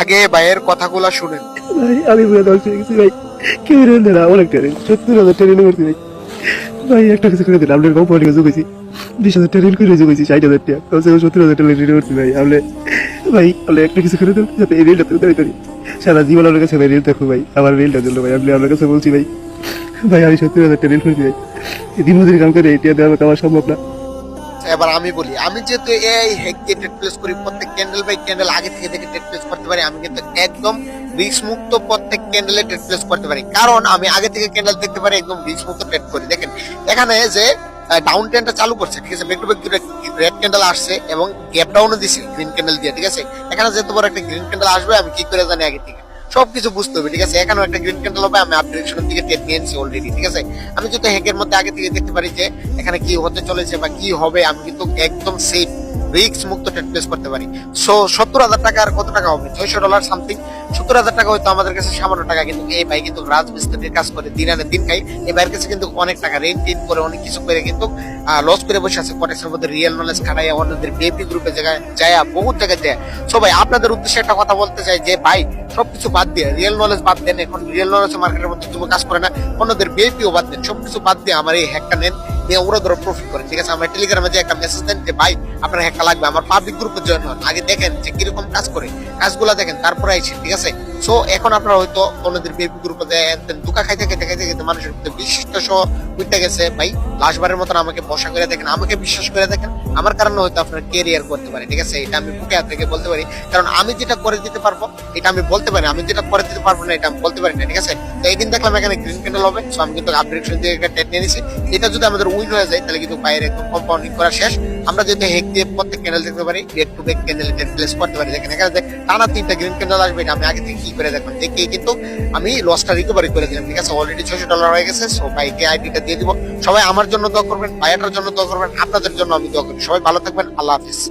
আগে ভাইয়ের কথাগুলো শুনেন। ভাই আমি পুরো ধ্বংস হয়ে গেছি ভাই। কেউ রেন না অনেক ট্রেন 70,000 ট্রেনে করছি ভাই। ভাই একটা কিছু করে দিন আপনার কোম্পানি কাছে গেছি 20,000 ট্রেন করে গেছি 60,000 টাকা কমসে কম 70,000 ট্রেন রেডি করছি ভাই। আপনি একটা কিছু করে দেন যাতে এই রেলটা তুলে করি সারা জীবন আপনার কাছে ভাই রেল দেখো ভাই আমার রেলটা দিল ভাই আপনি আপনার কাছে বলছি ভাই। ভাই আমি 70,000 ট্রেন করছি ভাই দিন মজুরি কাম করে এটা দেওয়া আমার সম্ভব না। এবার আমি বলি, আমি যেহেতু এই হেককে ট্রেড প্লেস করি, প্রত্যেক ক্যান্ডেল বাই ক্যান্ডেল আগে থেকে দেখে ট্রেড প্লেস করতে পারি, আমি কিন্তু একদম রিস্ক মুক্ত প্রত্যেক ক্যান্ডেলে ট্রেড প্লেস করতে পারি, কারণ আমি আগে থেকে ক্যান্ডেল দেখতে পারি, একদম রিস্ক মুক্ত ট্রেড করি। দেখেন এখানে যে ডাউন ট্রেন্ডটা চালু করছে, ঠিক আছে, back to back red candle আসছে এবং গ্যাপ ডাউনও দিছি গ্রিন ক্যান্ডেল দিয়ে, ঠিক আছে। এখানে যেহেতু বড় একটা গ্রিন ক্যান্ডেল আসবে, আমি কি করে জানি আগে থেকে সবকিছু বুঝতে হবে, ঠিক আছে। এখানেও একটা গ্রিন ক্যান্ডেল হবে, আমি আপ ডিরেকশনের দিকে টেট নিয়ে নিয়েছি অলরেডি, ঠিক আছে। আমি যদি হেকের মধ্যে আগে থেকে দেখতে পারি যে এখানে কি হতে চলেছে বা কি হবে, আমি কিন্তু একদম সেফ রিস্ক মুক্ত ট্রেড প্লেস করতে পারি। সো 70,000 টাকা আর কত টাকা হবে, $600 সামথিং। 70,000 টাকা হয়তো আমাদের কাছে সামান্য টাকা, কিন্তু এই ভাই কিন্তু রাজমিস্ত্রির কাজ করে দিন আনে দিন খাই। এই ভাইয়ের কাছে কিন্তু অনেক টাকা রেন্ট টেন্ট করে অনেক কিছু করে কিন্তু লস করে বসে আছে। কটেক্সের মধ্যে রিয়েল নলেজ খাটাইয়া অন্যদের বিএপি গ্রুপে জায়গায় যায়, বহুত জায়গায় যায়। সবাই আপনাদের উদ্দেশ্যে একটা কথা বলতে চাই যে ভাই সবকিছু বাদ দিয়ে রিয়েল নলেজ বাদ দেন, এখন রিয়েল নলেজ মার্কেটের মধ্যে তুমি কাজ করে না, অন্যদের বিএপিও বাদ দেন, সবকিছু বাদ দিয়ে আমার এই হ্যাকটা নেন, নিয়ে ওরা ধরো প্রফিট করেন, ঠিক আছে। আমার টেলিগ্রামে যে একটা মেসেজ দেন যে ভাই আপনার হ্যাকটা লাগবে, আমার পাবলিক গ্রুপে জয়েন হন, আগে দেখেন যে কিরকম কাজ করে, কাজগুলা দেখেন, তারপরে আইছেন, ঠিক আছে। সো এখন আপনারা হয়তো অন্যদের বিএপি গ্রুপে দুকা খাইতে খাইতে খাইতে খাইতে মানুষের মধ্যে বিশিষ্ট সহ উঠতে গেছে ভাই। লাশবারের মতন আমাকে বসা করে দেখেন, আমাকে বিশ্বাস করে দেখেন, আমার কারণে হয়তো আপনার কেরিয়ার করতে পারে, ঠিক আছে। এটা আমি বুকে হাত থেকে বলতে পারি, কারণ আমি যেটা করে দিতে পারবো এটা আমি বলতে পারি, আমি যেটা করে দিতে পারবো না এটা আমি বলতে পারি না, ঠিক আছে। তো এই দিন দেখলাম এখানে গ্রিন ক্যান্ডেল হবে, সো আমি কিন্তু আপ ডিরেকশন দিয়ে টেট নিয়ে নিছি। এটা যদি আমাদের উইন হয়ে যায় তাহলে কিন্তু বাইরে একদম কম্পাউন্ডিং করা শেষ। আমরা যদি হেক দিয়ে প্রত্যেক ক্যান্ডেল দেখতে পারি, back to back candle place করতে পারি। দেখেন এখানে টানা 3টা গ্রিন ক্যান্ডেল আসবে, এটা আমি আগে থেকে কি করে দেখলাম, দেখে কিন্তু আমি লসটা রিকভারি করে দিলাম, ঠিক আছে। অলরেডি $600 হয়ে গেছে। সো ভাইকে আইডিটা দিয়ে দিব। সবাই আমার জন্য দোয়া করবেন, ভাইয়াটার জন্য দোয়া করবেন, আপনাদের জন্য আমি দোয়া করি। সবাই ভালো থাকবেন, আল্লাহ হাফিজ।